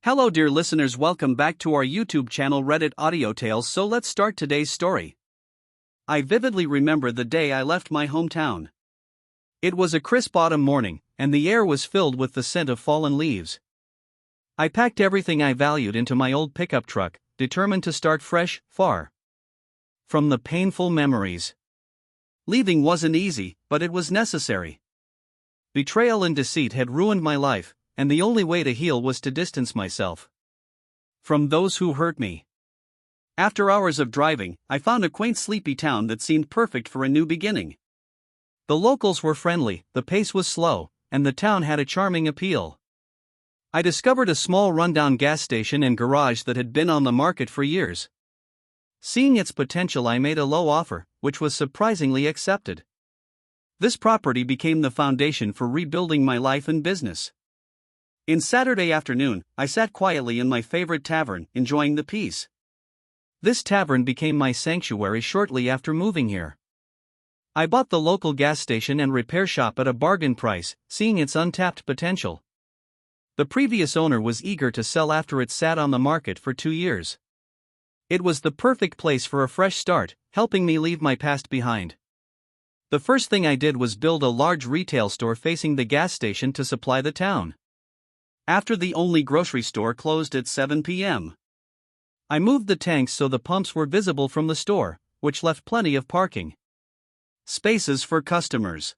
Hello dear listeners, welcome back to our YouTube channel Reddit Audio Tales. So let's start today's story. I vividly remember the day I left my hometown. It was a crisp autumn morning, and the air was filled with the scent of fallen leaves. I packed everything I valued into my old pickup truck, determined to start fresh, far from the painful memories. Leaving wasn't easy, but it was necessary. Betrayal and deceit had ruined my life, and the only way to heal was to distance myself from those who hurt me. After hours of driving, I found a quaint sleepy town that seemed perfect for a new beginning. The locals were friendly, the pace was slow, and the town had a charming appeal. I discovered a small rundown gas station and garage that had been on the market for years. Seeing its potential, I made a low offer, which was surprisingly accepted. This property became the foundation for rebuilding my life and business. In Saturday afternoon, I sat quietly in my favorite tavern, enjoying the peace. This tavern became my sanctuary shortly after moving here. I bought the local gas station and repair shop at a bargain price, seeing its untapped potential. The previous owner was eager to sell after it sat on the market for 2 years. It was the perfect place for a fresh start, helping me leave my past behind. The first thing I did was build a large retail store facing the gas station to supply the town. After the only grocery store closed at 7 p.m., I moved the tanks so the pumps were visible from the store, which left plenty of parking spaces for customers.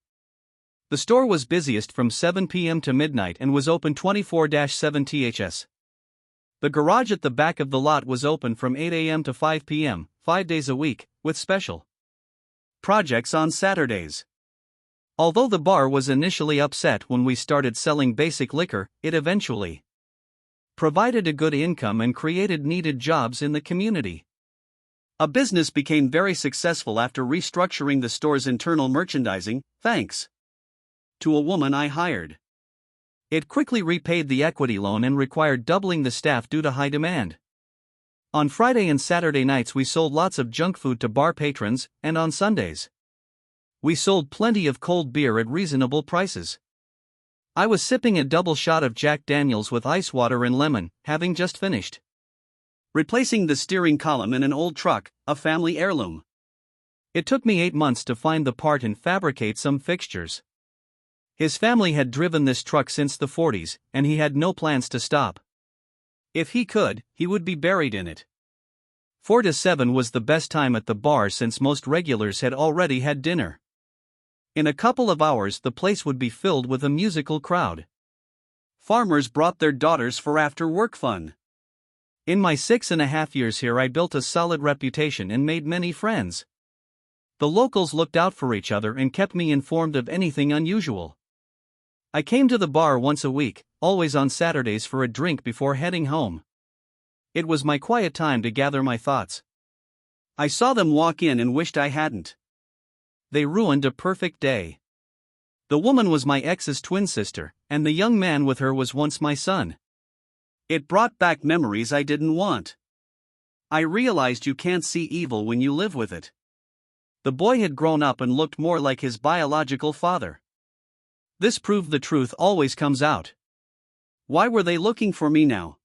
The store was busiest from 7 p.m. to midnight and was open 24/7 ths. The garage at the back of the lot was open from 8 a.m. to 5 p.m., 5 days a week, with special projects on Saturdays. Although the bar was initially upset when we started selling basic liquor, it eventually provided a good income and created needed jobs in the community. A business became very successful after restructuring the store's internal merchandising, thanks to a woman I hired. It quickly repaid the equity loan and required doubling the staff due to high demand. On Friday and Saturday nights we sold lots of junk food to bar patrons, and on Sundays we sold plenty of cold beer at reasonable prices. I was sipping a double shot of Jack Daniels with ice water and lemon, having just finished replacing the steering column in an old truck, a family heirloom. It took me 8 months to find the part and fabricate some fixtures. His family had driven this truck since the 40s, and he had no plans to stop. If he could, he would be buried in it. 4 to 7 was the best time at the bar since most regulars had already had dinner. In a couple of hours the place would be filled with a musical crowd. Farmers brought their daughters for after-work fun. In my 6.5 years here I built a solid reputation and made many friends. The locals looked out for each other and kept me informed of anything unusual. I came to the bar once a week, always on Saturdays for a drink before heading home. It was my quiet time to gather my thoughts. I saw them walk in and wished I hadn't. They ruined a perfect day. The woman was my ex's twin sister, and the young man with her was once my son. It brought back memories I didn't want. I realized you can't see evil when you live with it. The boy had grown up and looked more like his biological father. This proved the truth always comes out. Why were they looking for me now?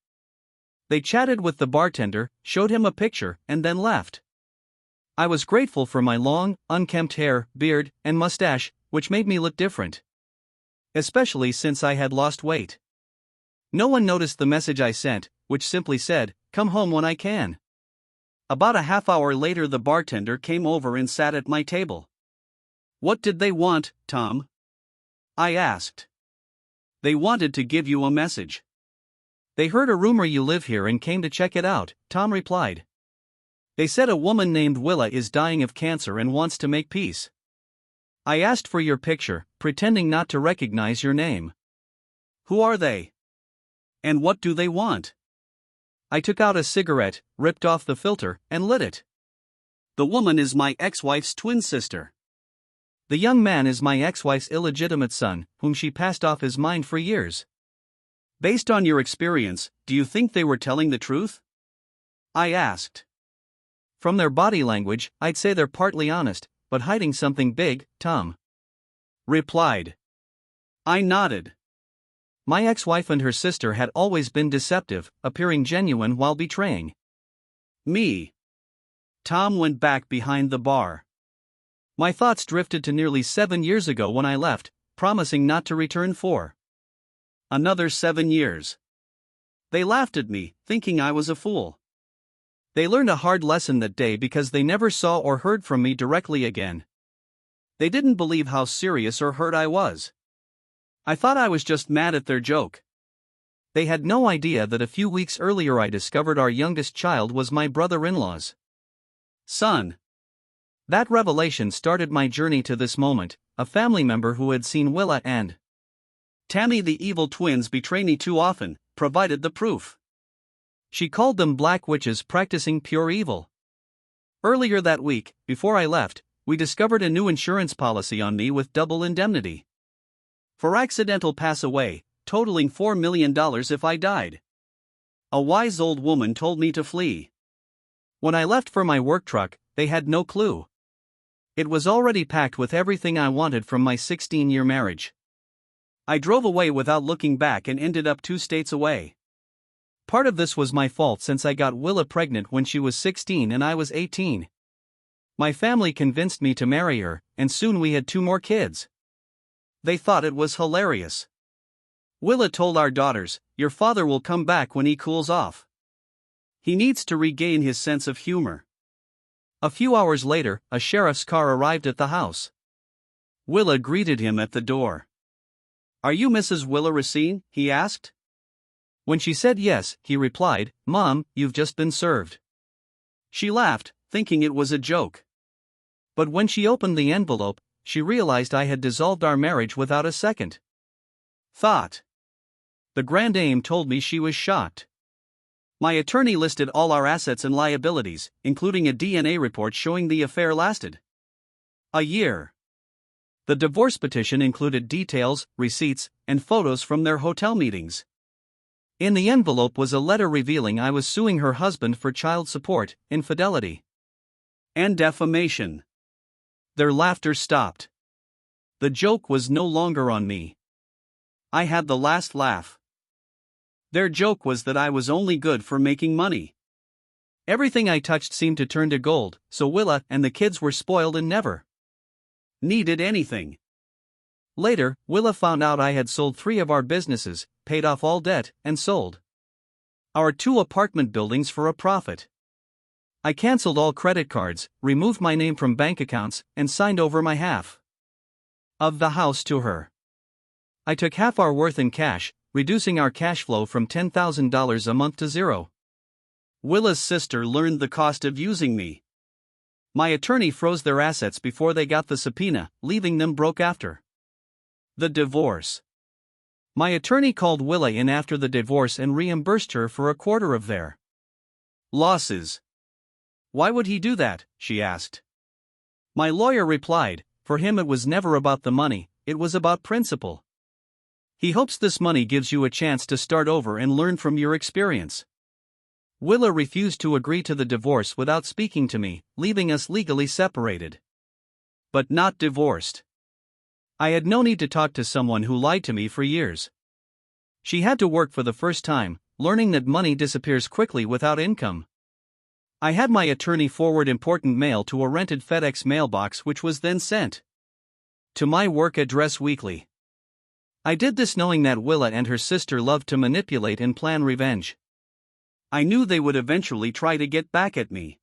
They chatted with the bartender, showed him a picture, and then left. I was grateful for my long, unkempt hair, beard, and mustache, which made me look different. Especially since I had lost weight. No one noticed the message I sent, which simply said, "Come home when I can." About a half hour later the bartender came over and sat at my table. "What did they want, Tom?" I asked. "They wanted to give you a message. They heard a rumor you live here and came to check it out," Tom replied. "They said a woman named Willa is dying of cancer and wants to make peace. I asked for your picture, pretending not to recognize your name." "Who are they? And what do they want?" I took out a cigarette, ripped off the filter, and lit it. "The woman is my ex-wife's twin sister. The young man is my ex-wife's illegitimate son, whom she passed off his mind for years. Based on your experience, do you think they were telling the truth?" I asked. "From their body language, I'd say they're partly honest, but hiding something big," Tom replied. I nodded. My ex-wife and her sister had always been deceptive, appearing genuine while betraying me. Tom went back behind the bar. My thoughts drifted to nearly 7 years ago when I left, promising not to return for another 7 years. They laughed at me, thinking I was a fool. They learned a hard lesson that day because they never saw or heard from me directly again. They didn't believe how serious or hurt I was. I thought I was just mad at their joke. They had no idea that a few weeks earlier I discovered our youngest child was my brother-in-law's son. That revelation started my journey to this moment. A family member who had seen Willa and Tammy, the evil twins, betray me too often, provided the proof. She called them black witches practicing pure evil. Earlier that week, before I left, we discovered a new insurance policy on me with double indemnity for accidental pass away, totaling $4 million if I died. A wise old woman told me to flee. When I left for my work truck, they had no clue. It was already packed with everything I wanted from my 16-year marriage. I drove away without looking back and ended up 2 states away. Part of this was my fault since I got Willa pregnant when she was 16 and I was 18. My family convinced me to marry her, and soon we had 2 more kids. They thought it was hilarious. Willa told our daughters, "Your father will come back when he cools off. He needs to regain his sense of humor." A few hours later, a sheriff's car arrived at the house. Willa greeted him at the door. "Are you Mrs. Willa Racine?" he asked. When she said yes, he replied, "Mom, you've just been served." She laughed, thinking it was a joke. But when she opened the envelope, she realized I had dissolved our marriage without a second thought. The grand dame told me she was shocked. My attorney listed all our assets and liabilities, including a DNA report showing the affair lasted a year. The divorce petition included details, receipts, and photos from their hotel meetings. In the envelope was a letter revealing I was suing her husband for child support, infidelity, and defamation. Their laughter stopped. The joke was no longer on me. I had the last laugh. Their joke was that I was only good for making money. Everything I touched seemed to turn to gold, so Willa and the kids were spoiled and never needed anything. Later, Willa found out I had sold 3 of our businesses, paid off all debt, and sold our 2 apartment buildings for a profit. I canceled all credit cards, removed my name from bank accounts, and signed over my half of the house to her. I took half our worth in cash, reducing our cash flow from $10,000 a month to $0. Willa's sister learned the cost of using me. My attorney froze their assets before they got the subpoena, leaving them broke after the divorce. My attorney called Willa in after the divorce and reimbursed her for a quarter of their losses. "Why would he do that?" she asked. My lawyer replied, "For him it was never about the money, it was about principle. He hopes this money gives you a chance to start over and learn from your experience." Willa refused to agree to the divorce without speaking to me, leaving us legally separated, but not divorced. I had no need to talk to someone who lied to me for years. She had to work for the first time, learning that money disappears quickly without income. I had my attorney forward important mail to a rented FedEx mailbox, which was then sent to my work address weekly. I did this knowing that Willa and her sister loved to manipulate and plan revenge. I knew they would eventually try to get back at me.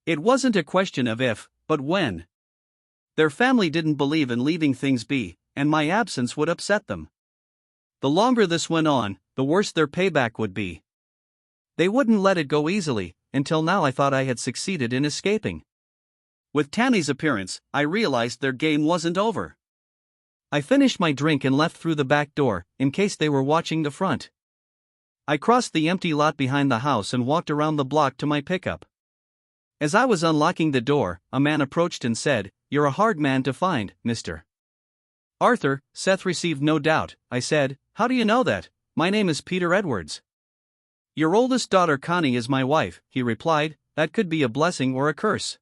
It wasn't a question of if, but when. Their family didn't believe in leaving things be, and my absence would upset them. The longer this went on, the worse their payback would be. They wouldn't let it go easily. Until now I thought I had succeeded in escaping. With Tammy's appearance, I realized their game wasn't over. I finished my drink and left through the back door, in case they were watching the front. I crossed the empty lot behind the house and walked around the block to my pickup. As I was unlocking the door, a man approached and said, "You're a hard man to find, Mr. Arthur." "Seth received no doubt," I said. "How do you know that? My name is Peter Edwards." "Your oldest daughter Connie is my wife," he replied. "That could be a blessing or a curse."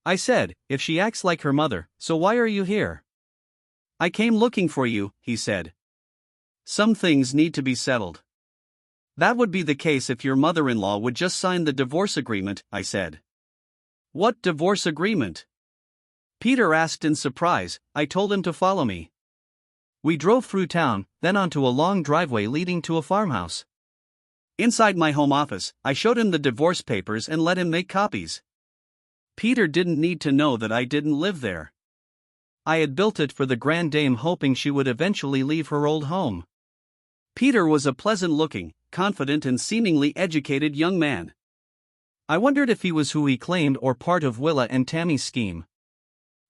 I said, "If she acts like her mother, so why are you here?" "I came looking for you," he said. Some things need to be settled. That would be the case if your mother-in-law would just sign the divorce agreement, I said. What divorce agreement? Peter asked in surprise. I told him to follow me. We drove through town, then onto a long driveway leading to a farmhouse. Inside my home office, I showed him the divorce papers and let him make copies. Peter didn't need to know that I didn't live there. I had built it for the grand dame, hoping she would eventually leave her old home. Peter was a pleasant-looking, confident and seemingly educated young man. I wondered if he was who he claimed or part of Willa and Tammy's scheme.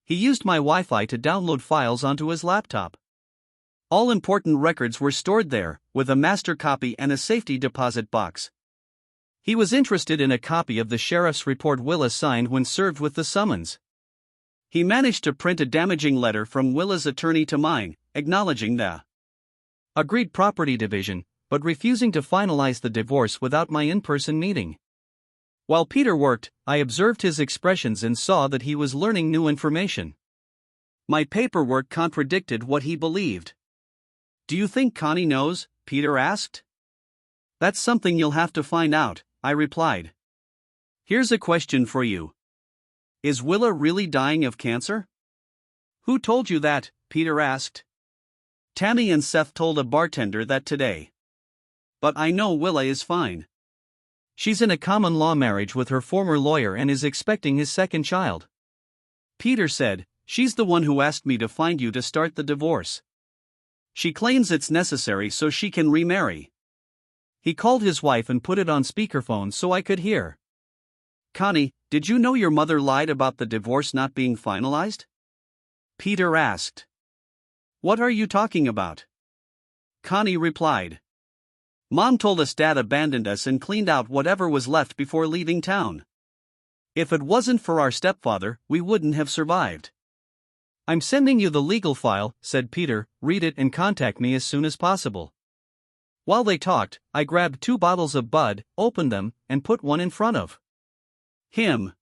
He used my Wi-Fi to download files onto his laptop. All important records were stored there, with a master copy and a safety deposit box. He was interested in a copy of the sheriff's report Willa signed when served with the summons. He managed to print a damaging letter from Willa's attorney to mine, acknowledging the agreed property division, but refusing to finalize the divorce without my in-person meeting. While Peter worked, I observed his expressions and saw that he was learning new information. My paperwork contradicted what he believed. Do you think Connie knows? Peter asked. That's something you'll have to find out, I replied. Here's a question for you. Is Willa really dying of cancer? Who told you that? Peter asked. Tammy and Seth told a bartender that today. But I know Willa is fine. She's in a common law marriage with her former lawyer and is expecting his second child. Peter said, she's the one who asked me to find you to start the divorce. She claims it's necessary so she can remarry. He called his wife and put it on speakerphone so I could hear. Connie, did you know your mother lied about the divorce not being finalized? Peter asked. What are you talking about? Connie replied. Mom told us Dad abandoned us and cleaned out whatever was left before leaving town. If it wasn't for our stepfather, we wouldn't have survived. I'm sending you the legal file, said Peter. Read it and contact me as soon as possible. While they talked, I grabbed 2 bottles of Bud, opened them, and put one in front of him.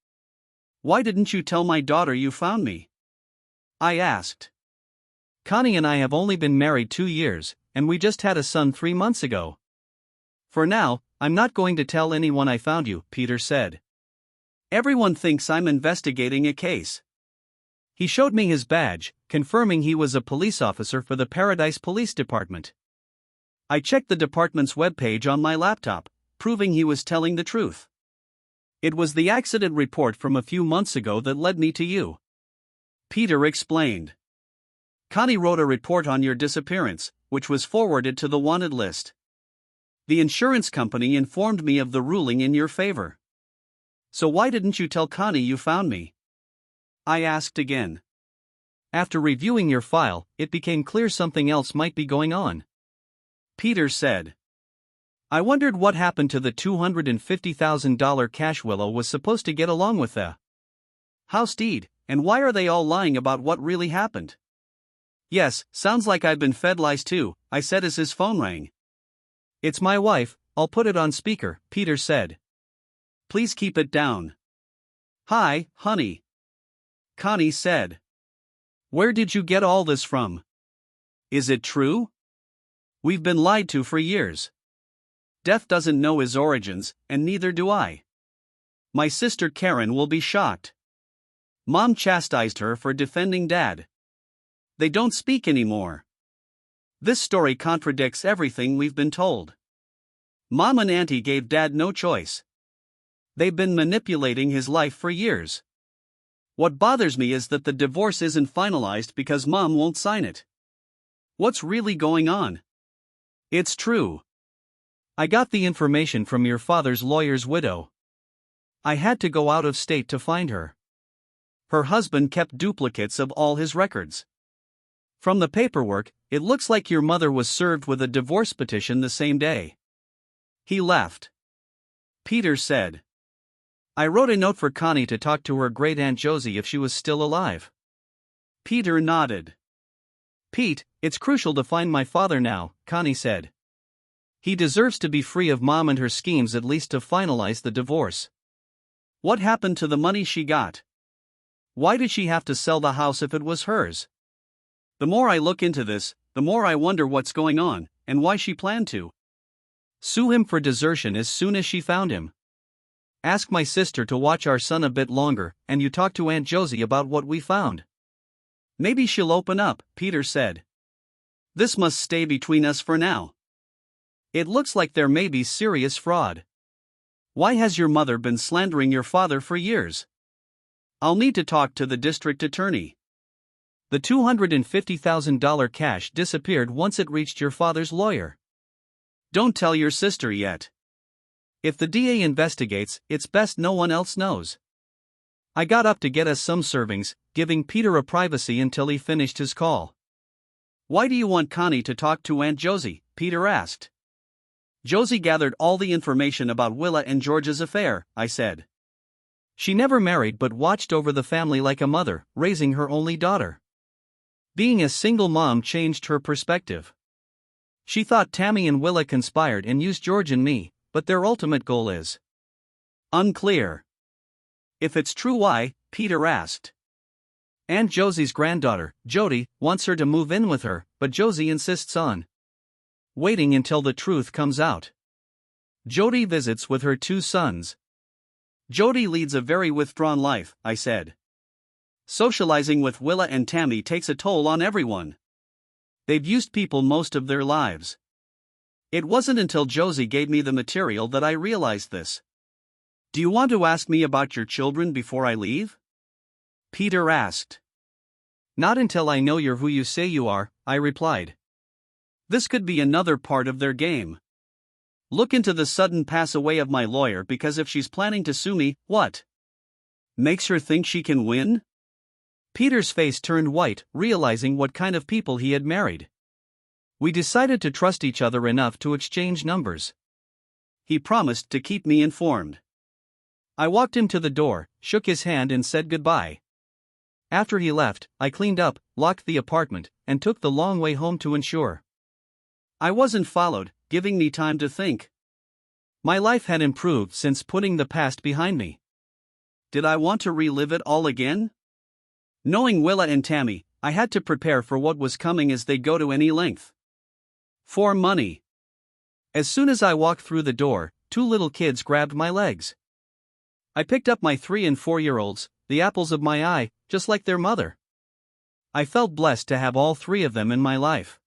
Why didn't you tell my daughter you found me? I asked. Connie and I have only been married 2 years, and we just had a son 3 months ago. For now, I'm not going to tell anyone I found you, Peter said. Everyone thinks I'm investigating a case. He showed me his badge, confirming he was a police officer for the Paradise Police Department. I checked the department's webpage on my laptop, proving he was telling the truth. It was the accident report from a few months ago that led me to you. Peter explained. Connie wrote a report on your disappearance, which was forwarded to the wanted list. The insurance company informed me of the ruling in your favor. So why didn't you tell Connie you found me? I asked again. After reviewing your file, it became clear something else might be going on. Peter said. I wondered what happened to the $250,000 cash Willow was supposed to get along with the house deed, and why are they all lying about what really happened? Yes, sounds like I've been fed lies too, I said as his phone rang. It's my wife, I'll put it on speaker, Peter said. Please keep it down. Hi, honey. Connie said. Where did you get all this from? Is it true? We've been lied to for years. Death doesn't know his origins, and neither do I. My sister Karen will be shocked. Mom chastised her for defending Dad. They don't speak anymore. This story contradicts everything we've been told. Mom and Auntie gave Dad no choice. They've been manipulating his life for years. What bothers me is that the divorce isn't finalized because Mom won't sign it. What's really going on? It's true. I got the information from your father's lawyer's widow. I had to go out of state to find her. Her husband kept duplicates of all his records. From the paperwork, it looks like your mother was served with a divorce petition the same day. He left. Peter said. I wrote a note for Connie to talk to her great-aunt Josie if she was still alive. Peter nodded. Pete, it's crucial to find my father now, Connie said. He deserves to be free of Mom and her schemes, at least to finalize the divorce. What happened to the money she got? Why did she have to sell the house if it was hers? The more I look into this, the more I wonder what's going on, and why she planned to sue him for desertion as soon as she found him. Ask my sister to watch our son a bit longer, and you talk to Aunt Josie about what we found. Maybe she'll open up, Peter said. This must stay between us for now. It looks like there may be serious fraud. Why has your mother been slandering your father for years? I'll need to talk to the district attorney. The $250,000 cash disappeared once it reached your father's lawyer. Don't tell your sister yet. If the DA investigates, it's best no one else knows. I got up to get us some servings, giving Peter a privacy until he finished his call. Why do you want Connie to talk to Aunt Josie? Peter asked. Josie gathered all the information about Willa and George's affair, I said. She never married but watched over the family like a mother, raising her only daughter. Being a single mom changed her perspective. She thought Tammy and Willa conspired and used George and me, but their ultimate goal is unclear. If it's true, why? Peter asked. Aunt Josie's granddaughter, Jody, wants her to move in with her, but Josie insists on waiting until the truth comes out. Jody visits with her 2 sons. Jody leads a very withdrawn life, I said. Socializing with Willa and Tammy takes a toll on everyone. They've used people most of their lives. It wasn't until Josie gave me the material that I realized this. Do you want to ask me about your children before I leave? Peter asked. Not until I know you're who you say you are, I replied. This could be another part of their game. Look into the sudden pass away of my lawyer, because if she's planning to sue me, what makes her think she can win? Peter's face turned white, realizing what kind of people he had married. We decided to trust each other enough to exchange numbers. He promised to keep me informed. I walked him to the door, shook his hand and said goodbye. After he left, I cleaned up, locked the apartment, and took the long way home to ensure I wasn't followed, giving me time to think. My life had improved since putting the past behind me. Did I want to relive it all again? Knowing Willa and Tammy, I had to prepare for what was coming, as they'd go to any length for money. As soon as I walked through the door, 2 little kids grabbed my legs. I picked up my 3 and 4-year-olds, the apples of my eye, just like their mother. I felt blessed to have all 3 of them in my life.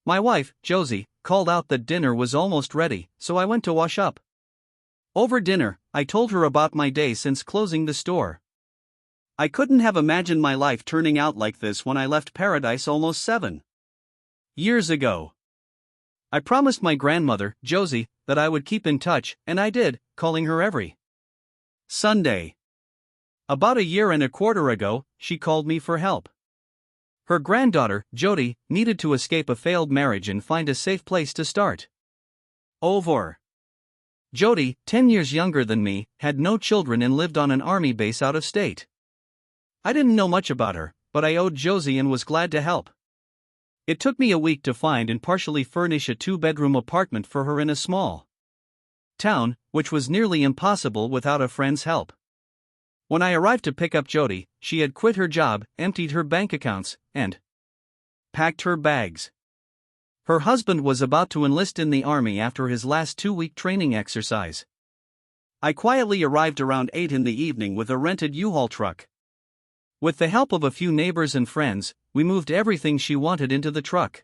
My wife, Josie, called out that dinner was almost ready, so I went to wash up. Over dinner, I told her about my day since closing the store. I couldn't have imagined my life turning out like this when I left Paradise almost 7 years ago. I promised my grandmother, Josie, that I would keep in touch, and I did, calling her every Sunday. About 1.25 years ago, she called me for help. Her granddaughter, Jody, needed to escape a failed marriage and find a safe place to start over. Jody, 10 years younger than me, had no children and lived on an army base out of state. I didn't know much about her, but I owed Josie and was glad to help. It took me a week to find and partially furnish a 2-bedroom apartment for her in a small town, which was nearly impossible without a friend's help. When I arrived to pick up Jody, she had quit her job, emptied her bank accounts, and packed her bags. Her husband was about to enlist in the army after his last 2-week training exercise. I quietly arrived around 8 in the evening with a rented U-Haul truck. With the help of a few neighbors and friends, we moved everything she wanted into the truck.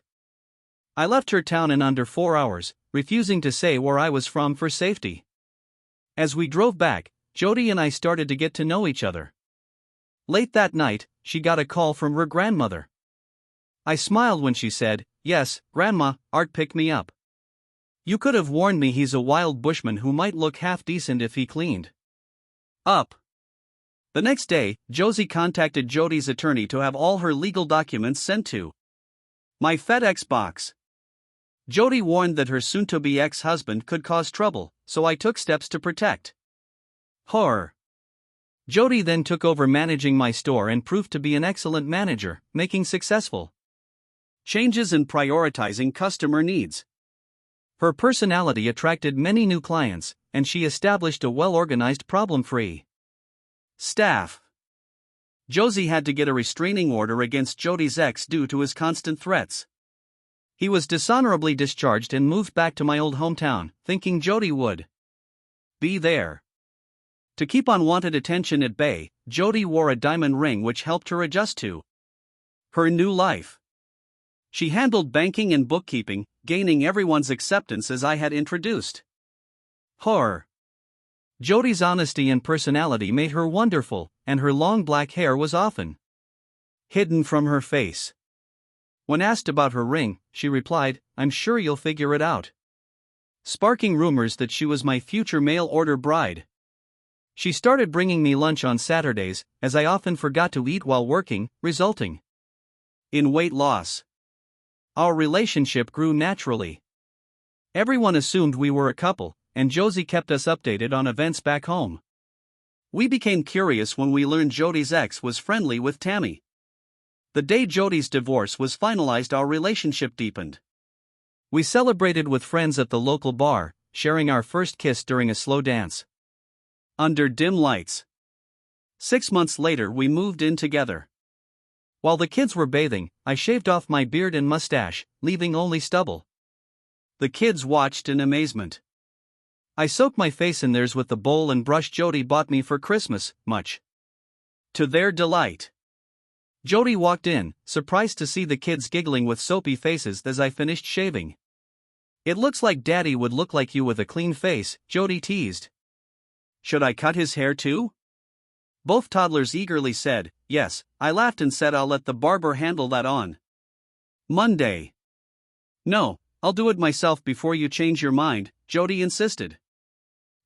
I left her town in under 4 hours, refusing to say where I was from for safety. As we drove back, Jody and I started to get to know each other. Late that night, she got a call from her grandmother. I smiled when she said, "Yes, Grandma, Art picked me up. You could have warned me he's a wild bushman who might look half decent if he cleaned up." The next day, Josie contacted Jody's attorney to have all her legal documents sent to my FedEx box. Jody warned that her soon-to-be ex-husband could cause trouble, so I took steps to protect her. Jody then took over managing my store and proved to be an excellent manager, making successful changes in prioritizing customer needs. Her personality attracted many new clients, and she established a well-organized, problem-free staff. Josie had to get a restraining order against Jody's ex due to his constant threats. He was dishonorably discharged and moved back to my old hometown, thinking Jody would be there. To keep unwanted attention at bay, Jody wore a diamond ring which helped her adjust to her new life. She handled banking and bookkeeping, gaining everyone's acceptance as I had introduced her. Jody's honesty and personality made her wonderful, and her long black hair was often hidden from her face. When asked about her ring, she replied, "I'm sure you'll figure it out," sparking rumors that she was my future mail-order bride. She started bringing me lunch on Saturdays, as I often forgot to eat while working, resulting in weight loss. Our relationship grew naturally. Everyone assumed we were a couple, and Josie kept us updated on events back home. We became curious when we learned Jody's ex was friendly with Tammy. The day Jody's divorce was finalized, our relationship deepened. We celebrated with friends at the local bar, sharing our first kiss during a slow dance under dim lights. 6 months later, we moved in together. While the kids were bathing, I shaved off my beard and mustache, leaving only stubble. The kids watched in amazement. I soaked my face in theirs with the bowl and brush Jody bought me for Christmas, much to their delight. Jody walked in, surprised to see the kids giggling with soapy faces as I finished shaving. "It looks like Daddy would look like you with a clean face," Jody teased. "Should I cut his hair too?" Both toddlers eagerly said, yes. I laughed and said I'll let the barber handle that on Monday. "No, I'll do it myself before you change your mind," Jody insisted.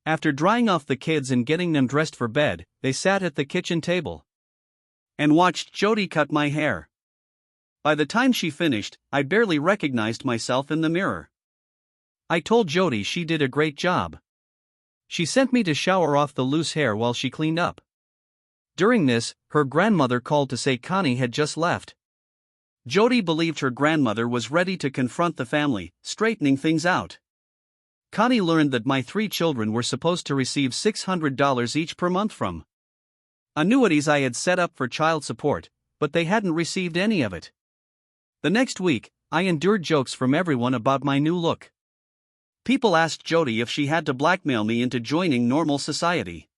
After drying off the kids and getting them dressed for bed, they sat at the kitchen table and watched Jody cut my hair. By the time she finished, I barely recognized myself in the mirror. I told Jody she did a great job. She sent me to shower off the loose hair while she cleaned up. During this, her grandmother called to say Connie had just left. Jody believed her grandmother was ready to confront the family, straightening things out. Connie learned that my 3 children were supposed to receive $600 each per month from annuities I had set up for child support, but they hadn't received any of it. The next week, I endured jokes from everyone about my new look. People asked Jody if she had to blackmail me into joining normal society.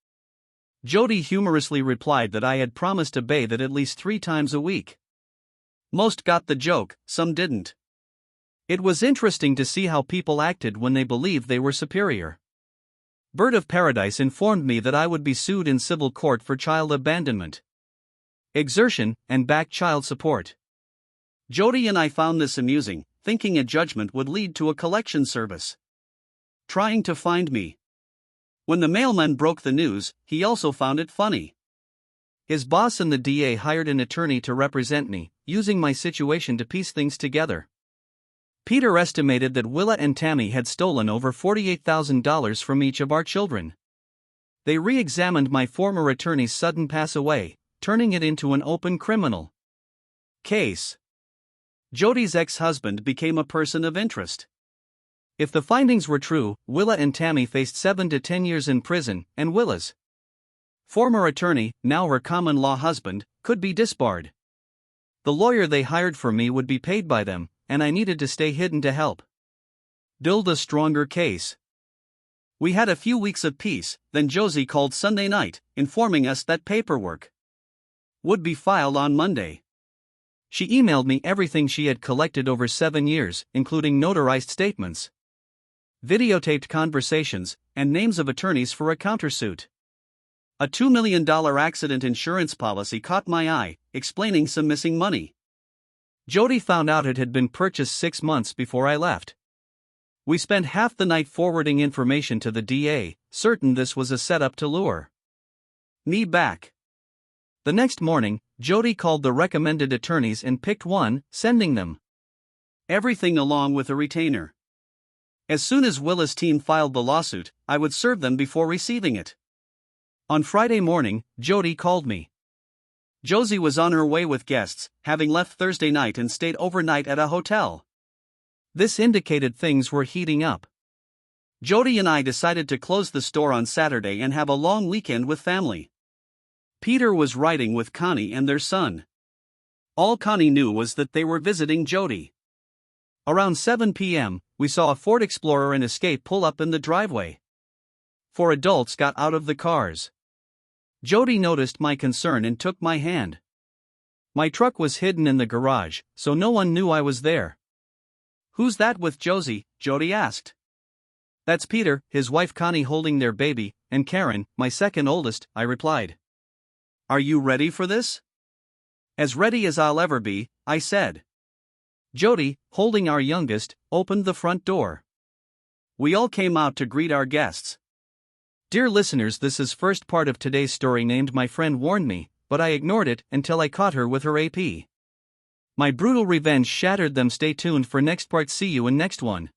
Jody humorously replied that I had promised to bathe at least 3 times a week. Most got the joke, some didn't. It was interesting to see how people acted when they believed they were superior. Bird of Paradise informed me that I would be sued in civil court for child abandonment, exertion, and back child support. Jody and I found this amusing, thinking a judgment would lead to a collection service trying to find me. When the mailman broke the news, he also found it funny. His boss and the DA hired an attorney to represent me, using my situation to piece things together. Peter estimated that Willa and Tammy had stolen over $48,000 from each of our children. They re-examined my former attorney's sudden pass away, turning it into an open criminal case. Jody's ex-husband became a person of interest. If the findings were true, Willa and Tammy faced 7 to 10 years in prison, and Willa's former attorney, now her common-law husband, could be disbarred. The lawyer they hired for me would be paid by them, and I needed to stay hidden to help build a stronger case. We had a few weeks of peace, then Josie called Sunday night, informing us that paperwork would be filed on Monday. She emailed me everything she had collected over 7 years, including notarized statements, videotaped conversations, and names of attorneys for a countersuit. A $2 million accident insurance policy caught my eye, explaining some missing money. Jody found out it had been purchased 6 months before I left. We spent half the night forwarding information to the DA, certain this was a setup to lure me back. The next morning, Jody called the recommended attorneys and picked one, sending them everything along with a retainer. As soon as Willa's team filed the lawsuit, I would serve them before receiving it. On Friday morning, Jody called me. Josie was on her way with guests, having left Thursday night and stayed overnight at a hotel. This indicated things were heating up. Jody and I decided to close the store on Saturday and have a long weekend with family. Peter was riding with Connie and their son. All Connie knew was that they were visiting Jody. Around 7 p.m., we saw a Ford Explorer and Escape pull up in the driveway. 4 adults got out of the cars. Jody noticed my concern and took my hand. My truck was hidden in the garage, so no one knew I was there. "Who's that with Josie?" Jody asked. "That's Peter, his wife Connie holding their baby, and Karen, my second oldest," I replied. "Are you ready for this?" "As ready as I'll ever be," I said. Jody, holding our youngest, opened the front door. We all came out to greet our guests. Dear listeners, this is first part of today's story named My Friend Warned Me, but I ignored it until I caught her with her AP. My brutal revenge shattered them. Stay tuned for next part. See you in next one.